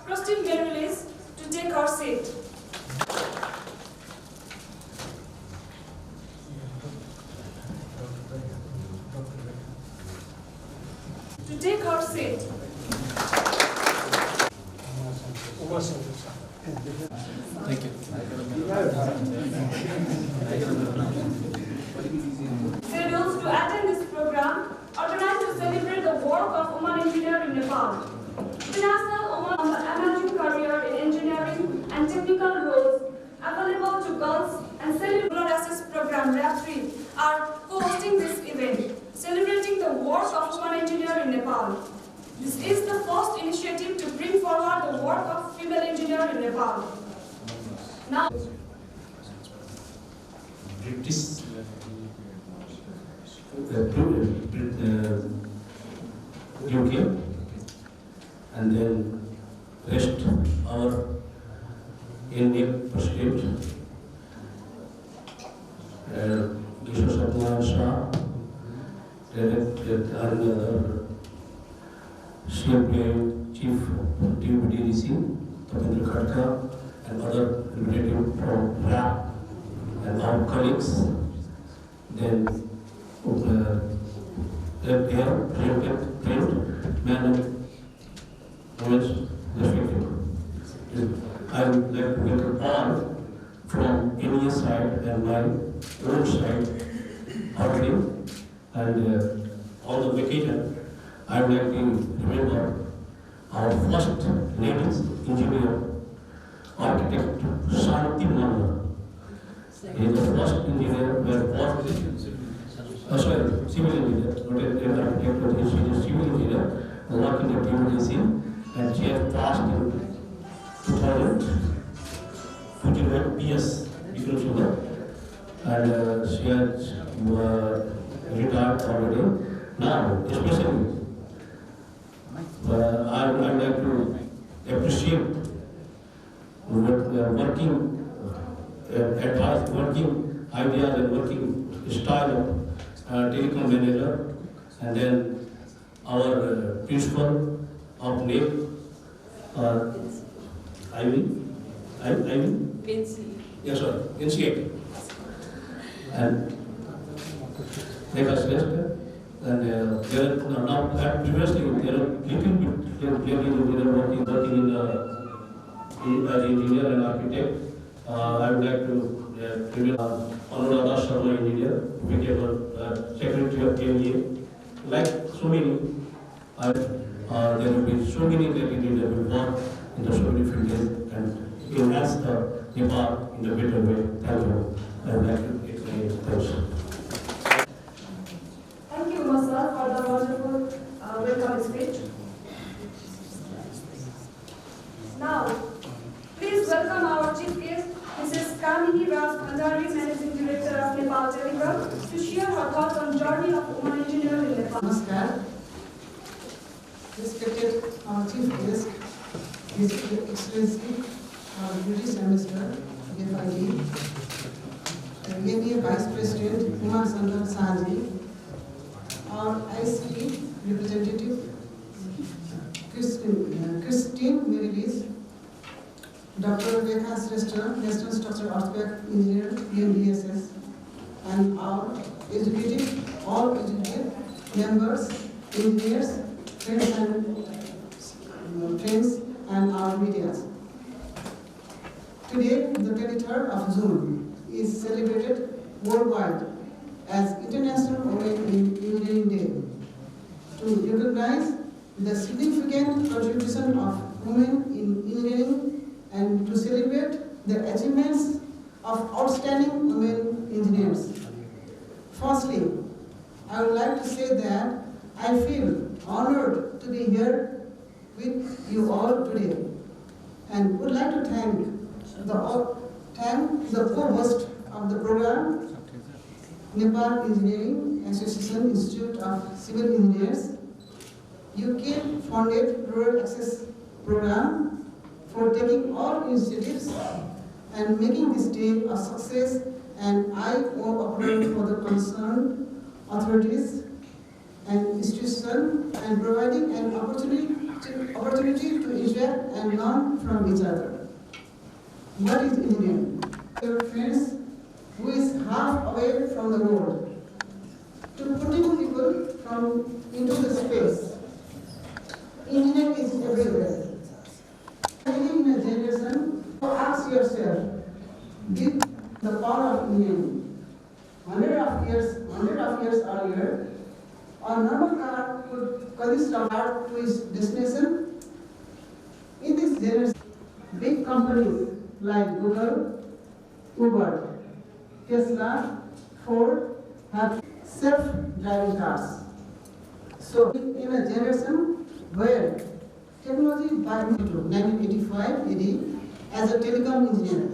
Christine Meirelles to take her seat. To take her seat. Thank you. Schedules to attend this program organized to celebrate the work of women engineers in Nepal. International Women Emerging Career in Engineering and Technical Roles available to girls and Cellular Access Program RAP3 are co-hosting this event, celebrating the work of women engineers in Nepal. This is the first initiative to bring forward the work of female engineers in Nepal. Now, British UK, and then rest our Indian President Kishore Satyanarayana Shah, and CMPI Chief DVDC Tapendra Khadka, and other representatives from RAP and our colleagues. Then they are trained men and women respectively. I would like to welcome all from India side and my own side already, and on the vacation I would like to remember our first ladies engineer, architect Shanti Manna. He is the first engineer civil engineer, not an architect, but he is a civil engineer, working in the PWC, and she has passed in 2000, PS, Vikram Sugar, and she has retired already. Now, especially, I would like to appreciate working advice, working ideas and working style of telecom manager, and then our principal of NAP, yes sir, NCIT, and Rekha Shrestha, and there are now previously there are little bit they are working in as engineer and architect. I would like to present Anuradha Sharma, engineer, who became a secretary of KMA. Like so many, there will be so many that engineers will work in the so many fields and enhance the Nepal in a better way. Thank you. I would like to explain thanks. thank you, Masar, for the wonderful welcome speech. Now, please welcome our chief guest, Mrs. Kamini Raj Bhandari, Managing Director of Nepal Telecom, to share her thoughts on journey of women engineers in Nepal. Namaskar. Respected our chief guest, His Excellency, our British Ambassador, FIG, PMA Vice President Kumar Sandal Sahaji, our ICT representative Christine Meirelles, Dr. Rekha Shrestha, National Structural Earthquake Engineer, PMDSS, and our executive, all executive members, engineers, friends and our media. Today, the 23rd of June is celebrated worldwide as International Women in Engineering Day to recognize the significant contribution of women in engineering and to celebrate the achievements of outstanding women engineers. Firstly, I would like to say that I feel honored to be here with you all today and would like to thank the co-host of the program, Nepal Engineering Association Institute of Civil Engineers, UK-funded Rural Access Program, for taking all initiatives and making this day a success and I operate for the concerned authorities and institutions and providing an opportunity to interact and learn from each other. What is engineering? Your friends who is half away from the world, to putting people into the space. Engineering is everywhere. Living in a generation, ask yourself, did the power of engineering 100 of years earlier, a normal car could consist of car to its destination? In this generation, big companies like Google, Uber, Tesla, Ford have self-driving cars. So, in a generation where technology by 1985 AD as a telecom engineer,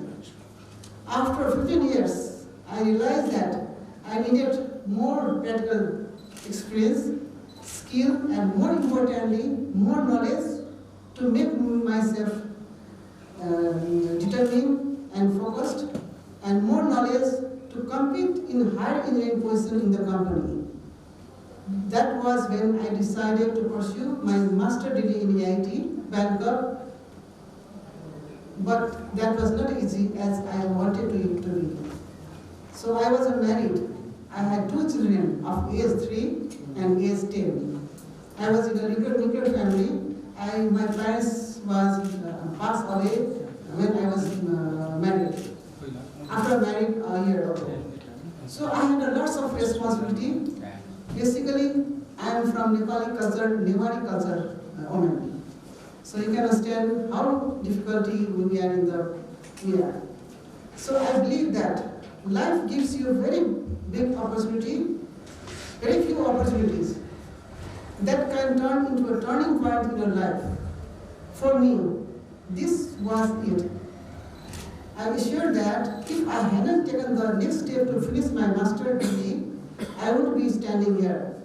after 15 years, I realized that I needed more practical experience, skill, and more importantly, more knowledge to make myself determined and focused, and more knowledge to compete in higher engineering position in the company. That was when I decided to pursue my master degree in IIT, Bangkok, but that was not easy as I wanted it to be. So I was married. I had 2 children of age 3 and age 10. I was in a nuclear family. My parents passed away when I was married. After married a year ago. So I had lots of responsibility. Basically, I am from Nepali culture, Newari culture woman. So you can understand how difficulty we are in the year. So I believe that life gives you very big opportunity, very few opportunities that can turn into a turning point in your life. For me, this was it. I am sure that if I hadn't taken the next step to finish my master's degree, I would be standing here.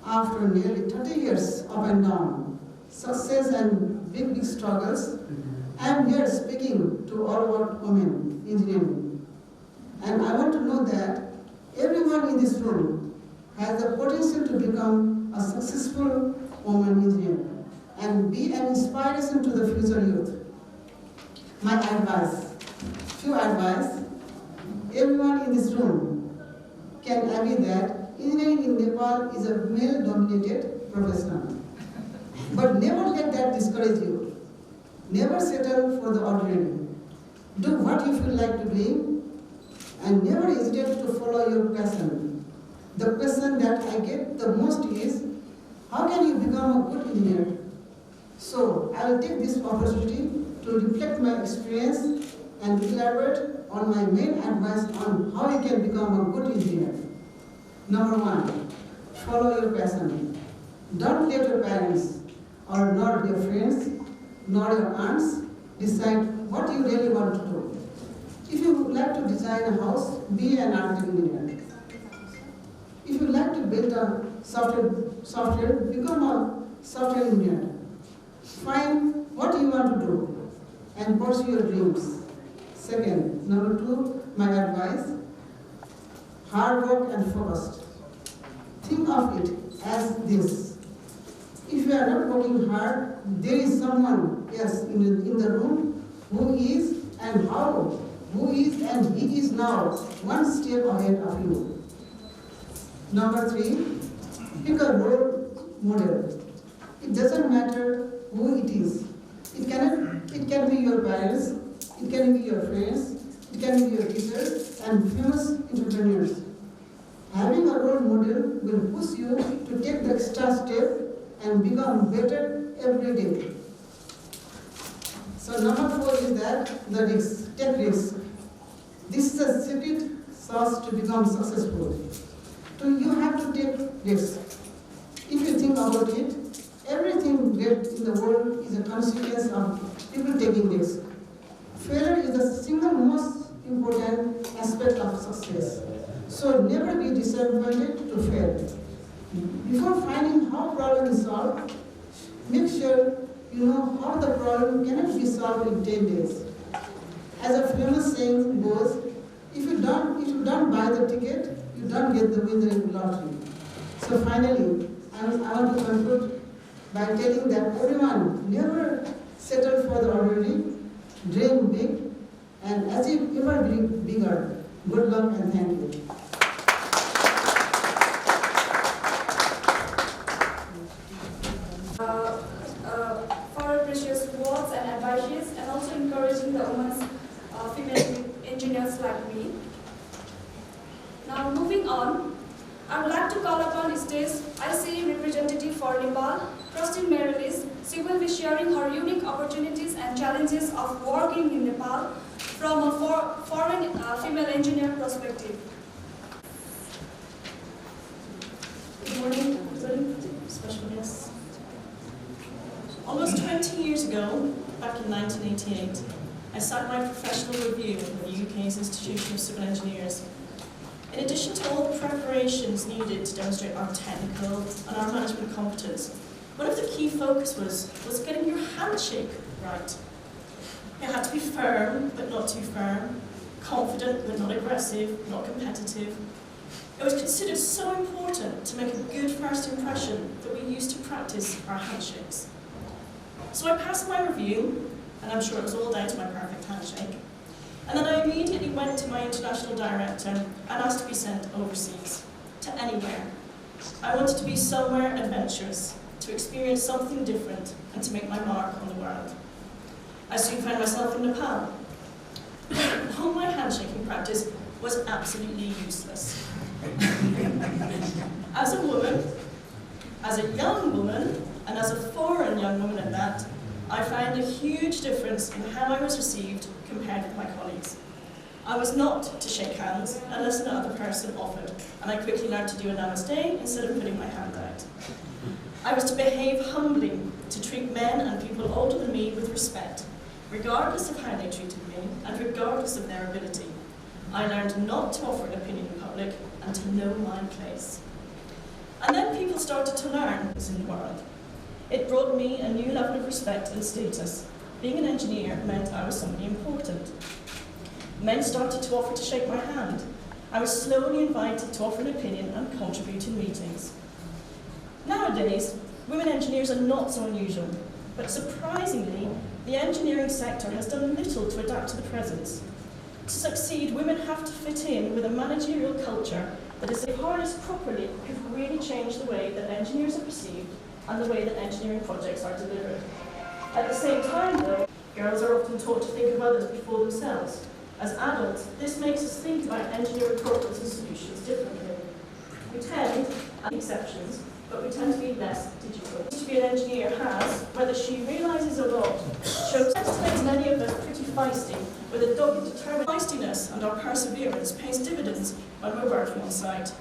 After nearly 30 years up and down, success and big struggles, I am here speaking to all about women engineering. And I want to know that everyone in this room has the potential to become a successful woman engineer and be an inspiration to the future youth. My few advice, everyone in this room can agree that engineering in Nepal is a male-dominated profession. But never let that discourage you. Never settle for the ordinary. Do what you feel like to do, and never hesitate to follow your passion. The question that I get the most is, how can you become a good engineer? So I will take this opportunity to reflect my experience and elaborate on my main advice on how you can become a good engineer. Number 1, follow your passion. Don't let your parents or nor your friends nor your aunts decide what you really want to do. If you would like to design a house, be an architect engineer. If you like to build a software, become a software engineer. Find what you want to do and pursue your dreams. Second, number 2, my advice, hard work and focused. Think of it as this. If you are not working hard, there is someone else in the room who is and he is now one step ahead of you. Number 3, pick a role model. It doesn't matter who it is. It can be your parents, it can be your friends, it can be your teachers and famous entrepreneurs. Having a role model will push you to take the extra step and become better every day. So number 4 is that the risk. Take risk. This is a secret sauce to become successful. So you have to take risk. If you think about it, everything great in the world is a consequence of people taking risk. Failure is the single most important aspect of success. So never be disappointed to fail. Before finding how problem is solved, make sure you know how the problem cannot be solved in 10 days. As a famous saying goes, if you don't buy the ticket, you don't get the winner in the lottery. So finally, I want to conclude by telling that everyone never settle for the ordinary, dream big, and achieve ever bigger. Good luck and thank you. For precious words and advices, and also encouraging the women's female engineers like me. Now moving on, I would like to call upon stage ICE representative for Nepal, Christine Merelis. She will be sharing her unique opportunities and challenges of working in Nepal from a foreign female engineer perspective. Good morning, everybody, special guests. Almost 20 years ago, back in 1988, I sat my professional review in the UK's Institution of Civil Engineers. In addition to all the preparations needed to demonstrate our technical and our management competence, one of the key focus was getting your handshake right. It had to be firm, but not too firm, confident, but not aggressive, not competitive. It was considered so important to make a good first impression that we used to practice our handshakes. So I passed my review, and I'm sure it was all down to my perfect handshake. And then I immediately went to my international director and asked to be sent overseas, to anywhere. I wanted to be somewhere adventurous, to experience something different, and to make my mark on the world. I soon found myself in Nepal. All my handshaking practice was absolutely useless. As a woman, as a young woman, and as a foreign young woman at that, I found a huge difference in how I was received compared with my colleagues. I was not to shake hands unless another person offered, and I quickly learned to do a namaste instead of putting my hand out. I was to behave humbly, to treat men and people older than me with respect, regardless of how they treated me and regardless of their ability. I learned not to offer an opinion in public and to know my place. And then people started to learn this in the world. It brought me a new level of respect and status. Being an engineer meant I was somebody important. Men started to offer to shake my hand. I was slowly invited to offer an opinion and contribute in meetings. Nowadays, women engineers are not so unusual, but surprisingly, the engineering sector has done little to adapt to the presence. To succeed, women have to fit in with a managerial culture that is, if harnessed properly, could really change the way that engineers are perceived and the way that engineering projects are delivered. At the same time, though, girls are often taught to think of others before themselves. As adults, this makes us think about engineering problems and solutions differently. We tend, exceptions, but we tend to be less digital. To be an engineer has, whether she realises or not, shows many of us pretty feisty, with a dogged determined feistiness, and our perseverance pays dividends when we're working on site.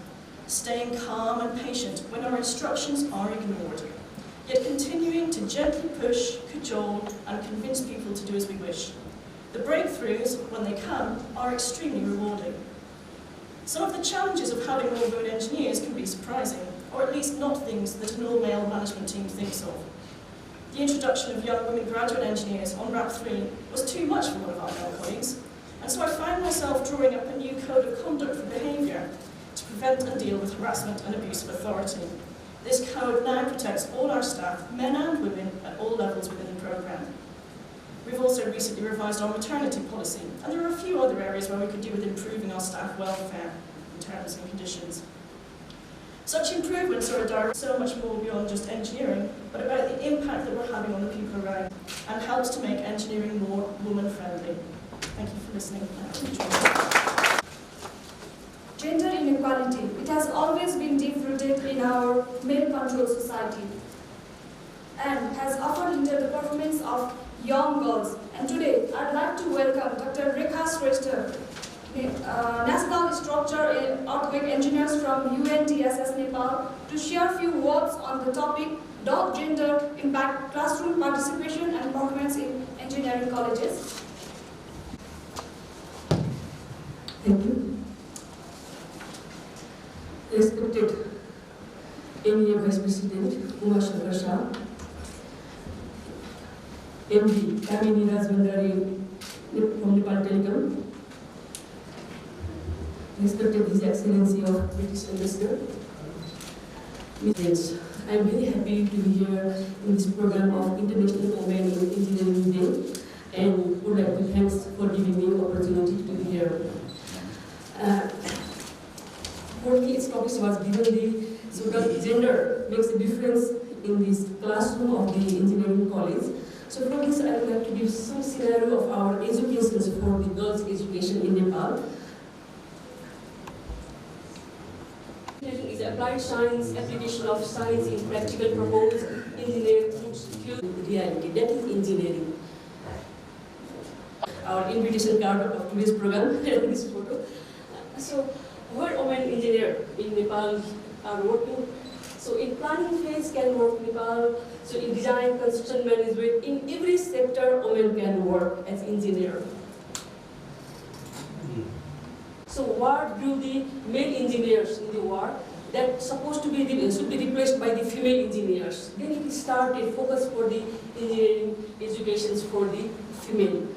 Staying calm and patient when our instructions are ignored, yet continuing to gently push, cajole, and convince people to do as we wish. The breakthroughs, when they come, are extremely rewarding. Some of the challenges of having more women engineers can be surprising, or at least not things that an all-male management team thinks of. The introduction of young women graduate engineers on RAP 3 was too much for one of our male colleagues, and so I found myself drawing up a new code of conduct for behaviour to prevent and deal with harassment and abuse of authority. This code now protects all our staff, men and women, at all levels within the programme. We've also recently revised our maternity policy, and there are a few other areas where we could do with improving our staff welfare in terms and conditions. Such improvements are a direct, so much more beyond just engineering, but about the impact that we're having on the people around, and helps to make engineering more woman-friendly. Thank you for listening. Gender inequality. It has always been deep-rooted in our male-controlled society and has often hindered the performance of young girls. And today, I'd like to welcome Dr. Rekha Shrestha, National Structure Earthquake Engineers from UNTSS Nepal, to share a few words on the topic, Does Gender Impact Classroom Participation and Performance in Engineering Colleges? Thank you. Respected MEA Vice President Uma Shankar Shah, MD Kamini Rajbandari from Nepal Telecom, respected His Excellency of British Ambassador. I am very happy to be here in this program of International Women in Engineering Day, and would like to thank for giving me the opportunity to be here. For me, its topic was given so that gender makes a difference in this classroom of the engineering college. So for this, I would like to give some scenario of our education for the girls' education in Nepal. Is applied science, application of science in practical purpose, engineering through reality. That is engineering. Our invitation card of today's program, this photo. So, where women engineer in Nepal are working. So, in planning phase can work in Nepal. So, in design, construction management, in every sector, women can work as engineer. So, what do the male engineers in the world that supposed to be should be replaced by the female engineers? Then it started focus for the engineering educations for the female.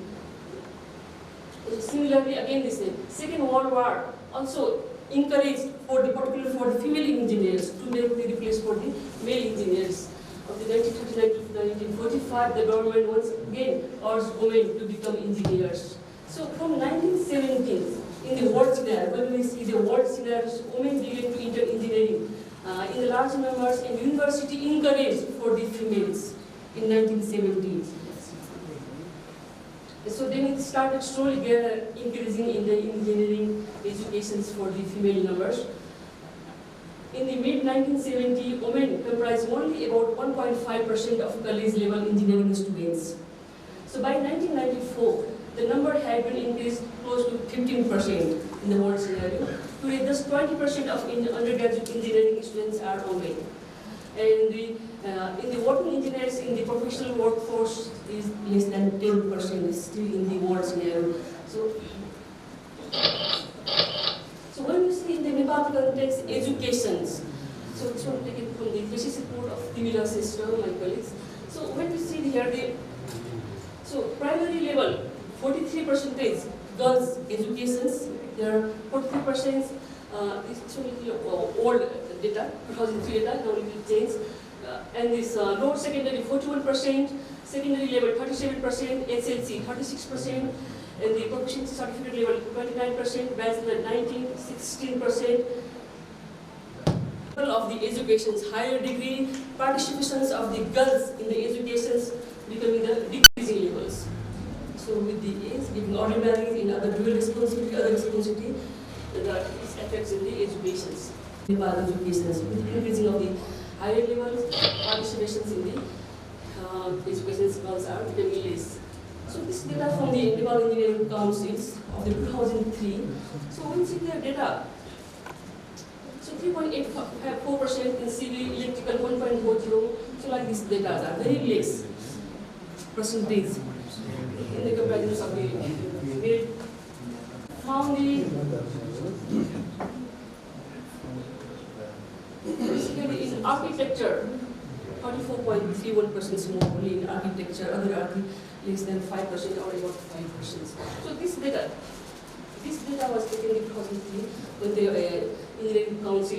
Similarly, again the same. Second World War also encouraged particularly for the female engineers to make the replace for the male engineers. Of the 1939 to 1945, the government once again urged women to become engineers. So from 1917, in the world scenario, when we see the world scenarios, women began to enter engineering in the large numbers, and university encouraged for the females in 1917. So then it started slowly increasing in the engineering educations for the female numbers. In the mid-1970s, women comprised only about 1.5% of college level engineering students. So by 1994, the number had been increased close to 15% in the world scenario. Today, just 20% of undergraduate engineering students are women. And in the working engineers in the professional workforce is less than 10% is still in the world scenario. So when you see in the Nepal context, educations, so this one taken from the thesis report of Timila sister, my colleagues. So when you see here, so primary level, 43% girls educations, there are 43%, it's only old data, 2003 data, now it will change. And this lower secondary 41%, secondary level 37%, SLC 36%, and the proficiency certificate level 29%, bachelor 19, 16%. Of the educations, higher degree participations of the girls in the educations becoming the decreasing levels. So with the age, giving ordinary in other dual responsibility, other responsibility, there is effects in the educations. Nepal educations, with the increasing of the higher levels, participations in the educations, girls are becoming less. So this data from the Nepal Engineering Councils of the 2003. So when we see the data, so 3.84% in civil, electrical 1.40. So like these data are very less percentage in the comparison of the grade. Found the basically in architecture, 44.31% more only in architecture, other are less than 5% or about 5%. So this data was taken in 2003 when the Engineering Council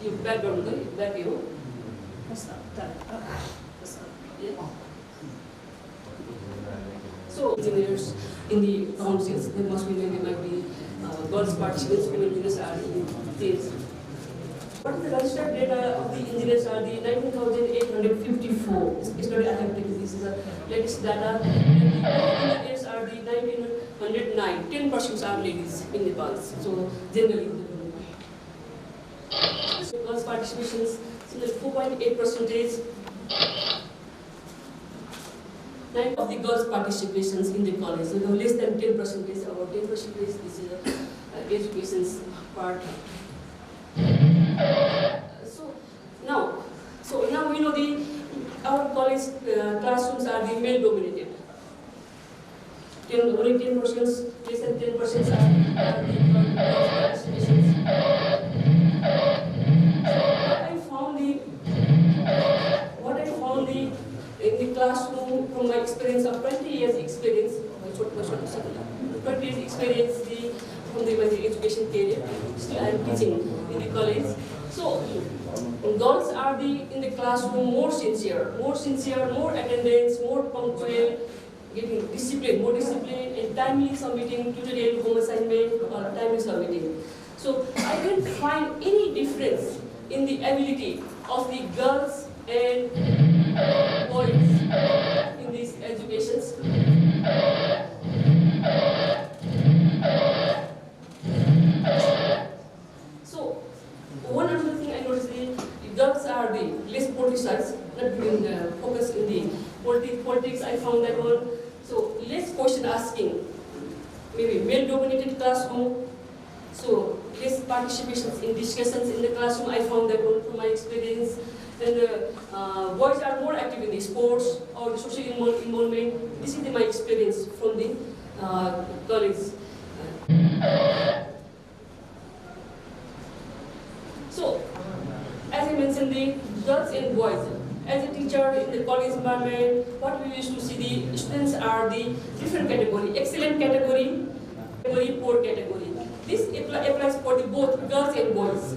your background, back you. So engineers in the councils, there must be maybe might be girls participants, women engineers are in these. What is the registered data of the engineers are the 19,854. It's not academic, this is the latest data. And the engineers are the 1,909. 10% are ladies in Nepal. So generally, so girls participations, so 4.8%. 9 of the girls' participations in the college, so less than 10%, about 10% is the education's part. So now we know our college classrooms are the male dominated. Only 10%, less than 10% are the girls' participations. So what I found in the classroom from my experience of 20 years experience, 20 years experience from my education career, still I am teaching in the college. So girls are in the classroom more sincere, more attendance, more punctual, getting discipline, more discipline, and timely submitting tutorial, home assignment, or timely submitting. So I didn't find any difference in the ability of the girls and boys in these educations. So one other thing I noticed is girls are the less politicized, not being focused in the politics. I found that one. So less question asking, maybe male-dominated classroom. So less participations in discussions in the classroom. I found that one from my experience. And boys are more active in the sports or the social involvement. This is my experience from the college. So, as I mentioned, the girls and boys. As a teacher in the college environment, what we used to see the students are the different category: excellent category, poor category. This applies for the both girls and boys.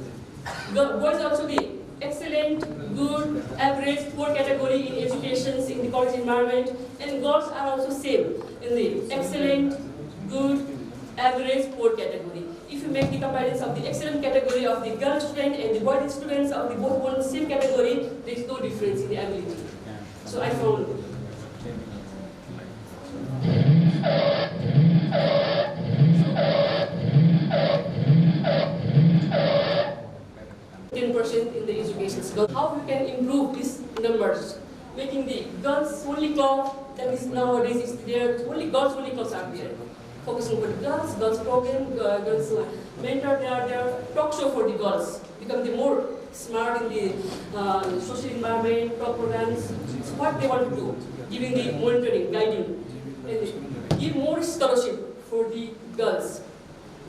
Boys also the excellent, good, average, poor category in educations in the college environment, and girls are also same in the excellent, good, average, poor category. If you make the comparison of the excellent category of the girl student and the boy students of the both one same category, there is no difference in the ability. So I found 10% in the education. How we can improve these numbers, making the girls only club that is nowadays is there. Only girls only clubs are there. Focusing on the girls program, girls mentor, they are there. Talk show for the girls, become the more smart in the social environment, talk programs. So what they want to do, giving the monitoring, guiding, and give more scholarship for the girls.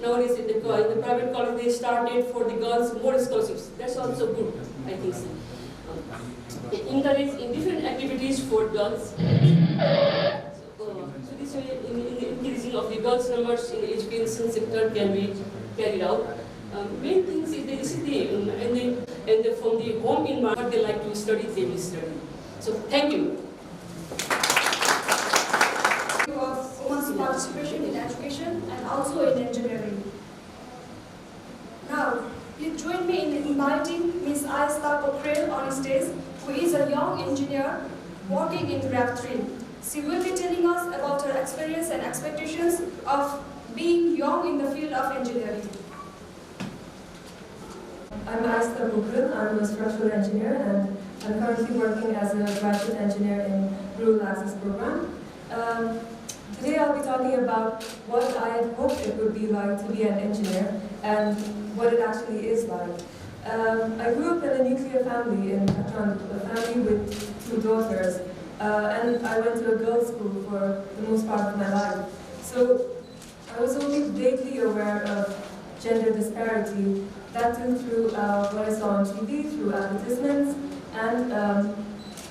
Nowadays in the private college they started for the girls more scholarships. That's also good, I think so. Encourage in different activities for girls. So this way, in the increasing of the girls' numbers in the education sector can be carried out. Main things is they see and from the home environment what they like to study, they will study. So thank you. Of women's participation in education and also in engineering. Now, please join me in inviting Ms. Aista Pokhrel on stage, who is a young engineer working in Grab 3. She will be telling us about her experience and expectations of being young in the field of engineering. I'm Aista Pokhrel. I'm a structural engineer and I'm currently working as a graduate engineer in Rural Access Program. Today I'll be talking about what I had hoped it would be like to be an engineer and what it actually is like. I grew up in a nuclear family in Kathmandu, a family with 2 daughters, and I went to a girls' school for the most part of my life. So I was only vaguely aware of gender disparity, that too through what I saw on TV, through advertisements, and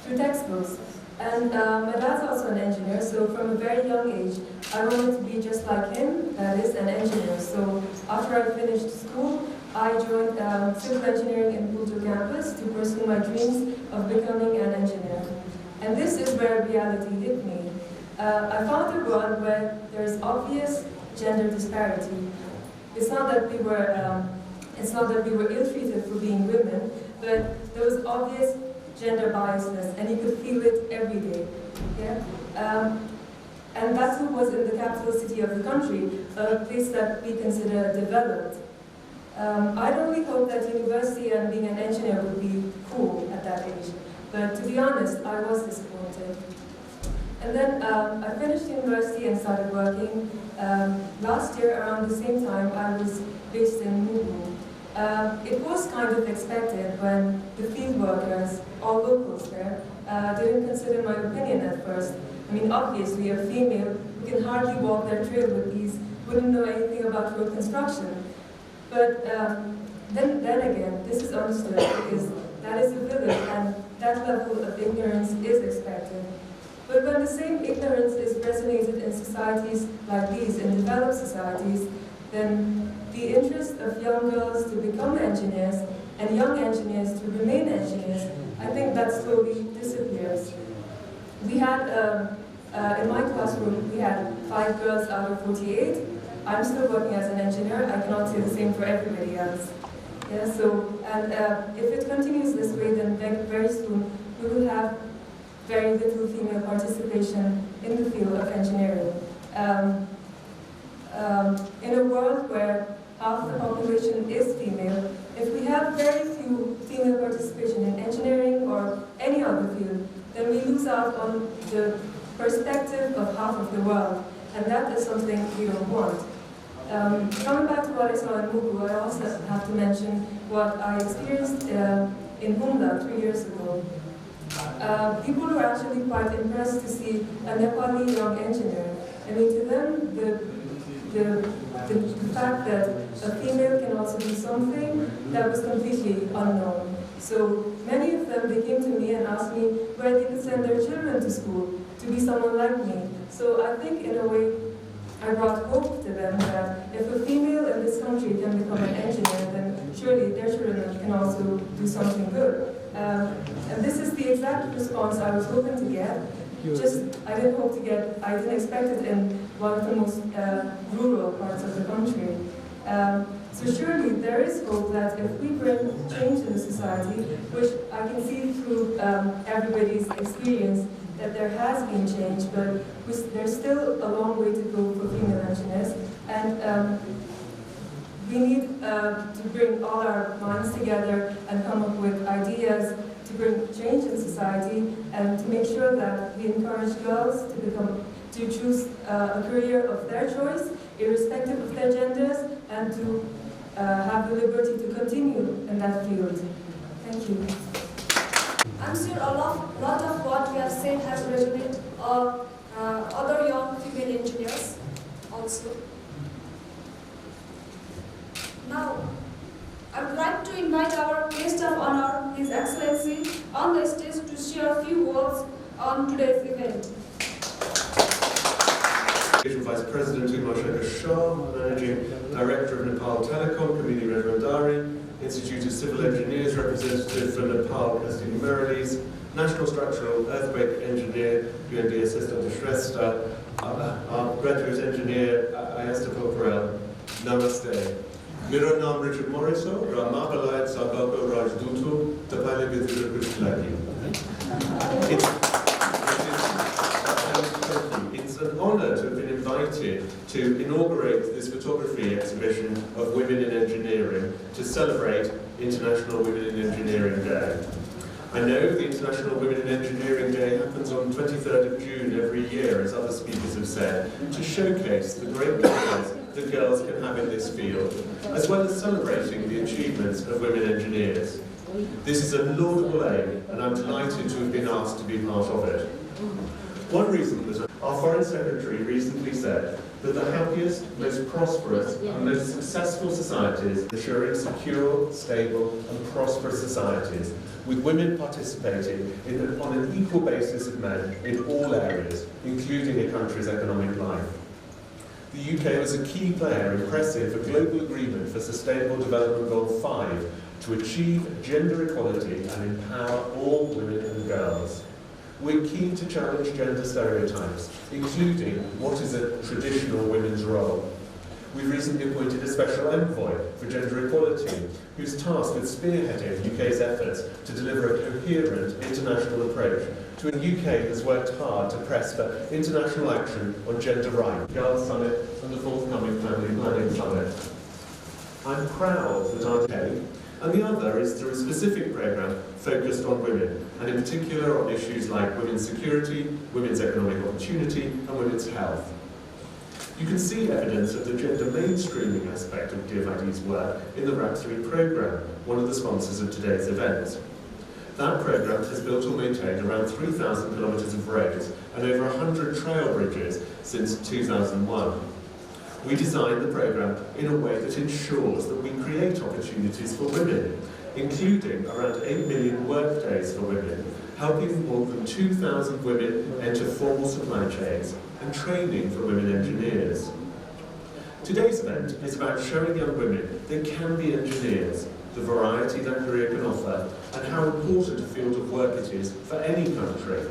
through textbooks. And my dad's also an engineer, so from a very young age, I wanted to be just like him, that is, an engineer. So after I finished school, I joined civil engineering in Pultur campus to pursue my dreams of becoming an engineer. And this is where reality hit me. I found a world where there's obvious gender disparity. It's not that we were ill-treated for being women, but there was obvious gender biasness, and you could feel it every day. Yeah? And Batu was in the capital city of the country, a place that we consider developed. I'd only hoped that university and being an engineer would be cool at that age, but to be honest, I was disappointed. And then I finished university and started working. Last year, around the same time, I was based in Mugu. It was kind of expected when the field workers, all locals there, didn't consider my opinion at first. I mean, obviously, a female who can hardly walk their trail with ease wouldn't know anything about road construction. But then again, this is understood because that is a village and that level of ignorance is expected. But when the same ignorance is resonated in societies like these, in developed societies, then the interest of young girls to become engineers and young engineers to remain engineers, I think that slowly disappears. We had, in my classroom, we had 5 girls out of 48. I'm still working as an engineer. I cannot say the same for everybody else. Yeah, so, and if it continues this way, then very soon we will have very little female participation in the field of engineering. In a world where half the population is female, if we have very few female participation in engineering or any other field, then we lose out on the perspective of half of the world, and that is something we don't want. Coming back to what I saw in Mugu, I also have to mention what I experienced in Humla 3 years ago. People were actually quite impressed to see a Nepali young engineer. I mean, to them, the fact that a female can also do something, that was completely unknown. So many of them, they came to me and asked me where they could send their children to school to be someone like me. So I think, in a way, I brought hope to them that if a female in this country can become an engineer, then surely their children can also do something good. And this is the exact response I was hoping to get. I didn't expect it in one of the most rural parts of the country. So surely there is hope that if we bring change in the society, which I can see through everybody's experience, that there has been change, but there's still a long way to go for female engineers. And we need to bring all our minds together and come up with ideas to bring change in society and to make sure that we encourage girls to choose a career of their choice, irrespective of their genders, and to have the liberty to continue in that field. Thank you. I'm sure a lot of what we have said has resonated other young female engineers also. Now, I would like to invite our guest of honor, His Excellency, on the stage to share a few words on today's event. Vice President Umashekhar Shah, Managing Director of Nepal Telecom, Kamini Redvandari, Institute of Civil Engineers representative for Nepal, Kastini Merilis, National Structural Earthquake Engineer, UND Assistant Shrestha, our graduate engineer, Ayasta Pokrel, Namaste. Mera naam Richard Morriso, Ramabalai Sabako Rajdutu, Tapale Vidra Krishlaki. It's an honor to have been invited to inaugurate this photography exhibition of women in engineering to celebrate International Women in Engineering Day. I know the International Women in Engineering Day happens on 23rd of June every year, as other speakers have said, to showcase the great careers that girls can have in this field, as well as celebrating the achievements of women engineers. This is a laudable aim, and I'm delighted to have been asked to be part of it. One reason that our Foreign Secretary recently said that the happiest, most prosperous, and most successful societies are ensuring secure, stable, and prosperous societies, with women participating on an equal basis of men in all areas, including a country's economic life. The UK was a key player in pressing for global agreement for Sustainable Development Goal 5 to achieve gender equality and empower all women and girls. We're keen to challenge gender stereotypes, including what is a traditional women's role. We recently appointed a special envoy for gender equality, who's tasked with spearheading UK's efforts to deliver a coherent international approach to a UK that's worked hard to press for international action on gender rights, Girls Summit and the forthcoming Family Planning Summit. I'm proud that our UK, and the other is through a specific programme focused on women, and in particular on issues like women's security, women's economic opportunity, and women's health. You can see evidence of the gender mainstreaming aspect of DFID's work in the RAP3 programme, one of the sponsors of today's event. That programme has built or maintained around 3,000 kilometres of roads and over 100 trail bridges since 2001. We designed the programme in a way that ensures that we create opportunities for women, including around 8 million work days for women, helping more than 2,000 women enter formal supply chains and training for women engineers. Today's event is about showing young women they can be engineers, the variety that career can offer, and how important a field of work it is for any country.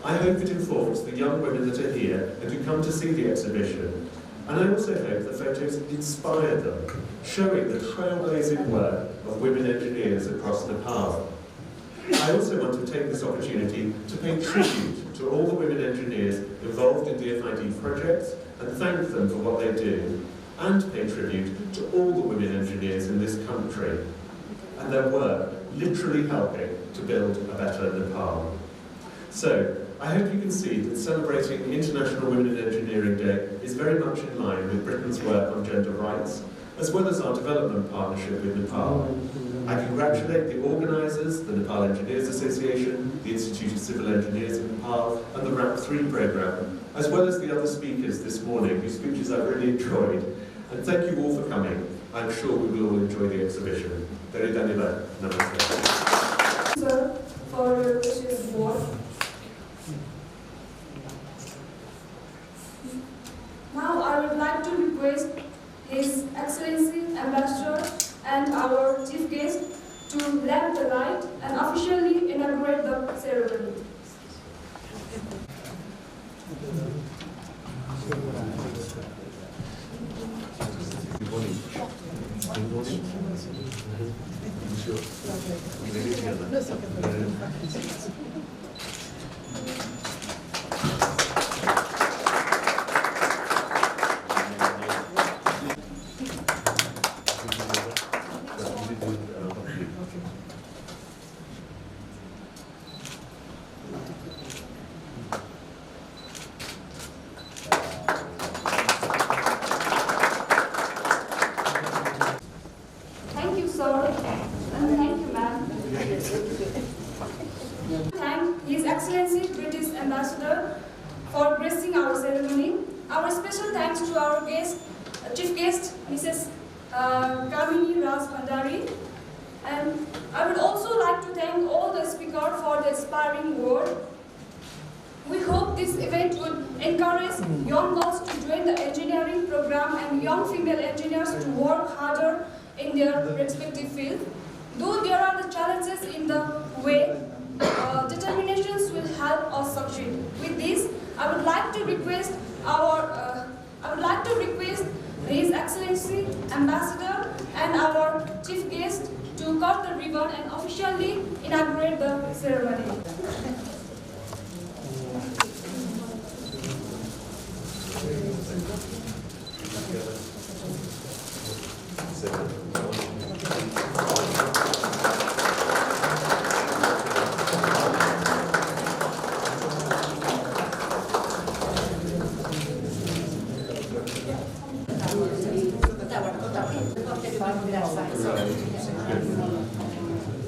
I hope it informs the young women that are here and who come to see the exhibition, and I also hope the photos inspire them, showing the trailblazing work of women engineers across Nepal. I also want to take this opportunity to pay tribute to all the women engineers involved in DFID projects and thank them for what they do, and pay tribute to all the women engineers in this country and their work literally helping to build a better Nepal. So, I hope you can see that celebrating International Women in Engineering Day is very much in line with Britain's work on gender rights, as well as our development partnership with Nepal. I congratulate the organisers, the Nepal Engineers Association, the Institute of Civil Engineers in Nepal, and the RAP3 programme, as well as the other speakers this morning, whose speeches I've really enjoyed. And thank you all for coming. I'm sure we will all enjoy the exhibition. Very dhanyavad. Namaste. Sir, for your precious work. Now I would like to request His Excellency Ambassador and our Chief Guest to lamp the light and officially inaugurate the ceremony. Thank you, sir, and thank you, ma'am. Thank His Excellency British Ambassador for gracing our ceremony. Our special thanks to our guest, Chief Guest, Mrs. Kamini Raj Bhandari. And I would also like to thank all the speakers for the inspiring word. We hope this event would encourage young girls to join the engineering program and young female engineers to work harder in their respective field. Though there are the challenges in the way, determinations will help us succeed. With this, I would like to request His Excellency Ambassador and our Chief Guest to cut the ribbon and officially inaugurate the ceremony.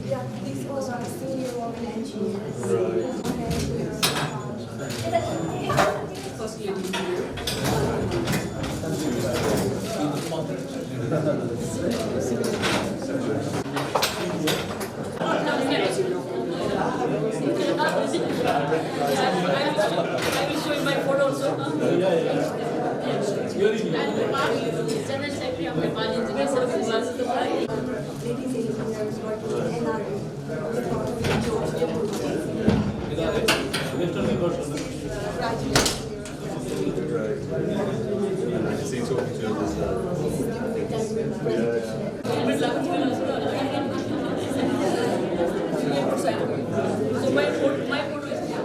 Yeah, these was our senior woman engineers. I will show you my photo also. General Secretary of Nepal Engineers Association. Ladies engineers working in I can see you talking to others. So my photo is here.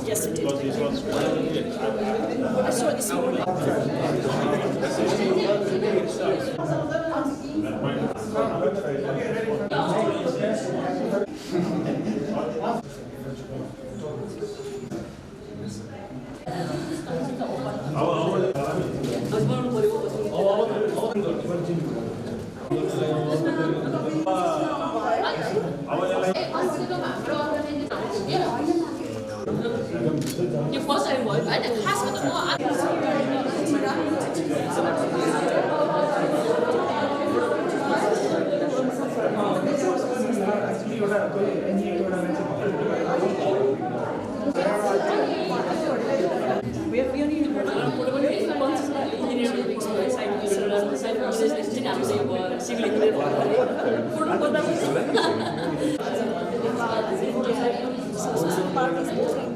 Yes, it did. I saw it this morning. Your first time was I didn't ask for the we only engineering experience. I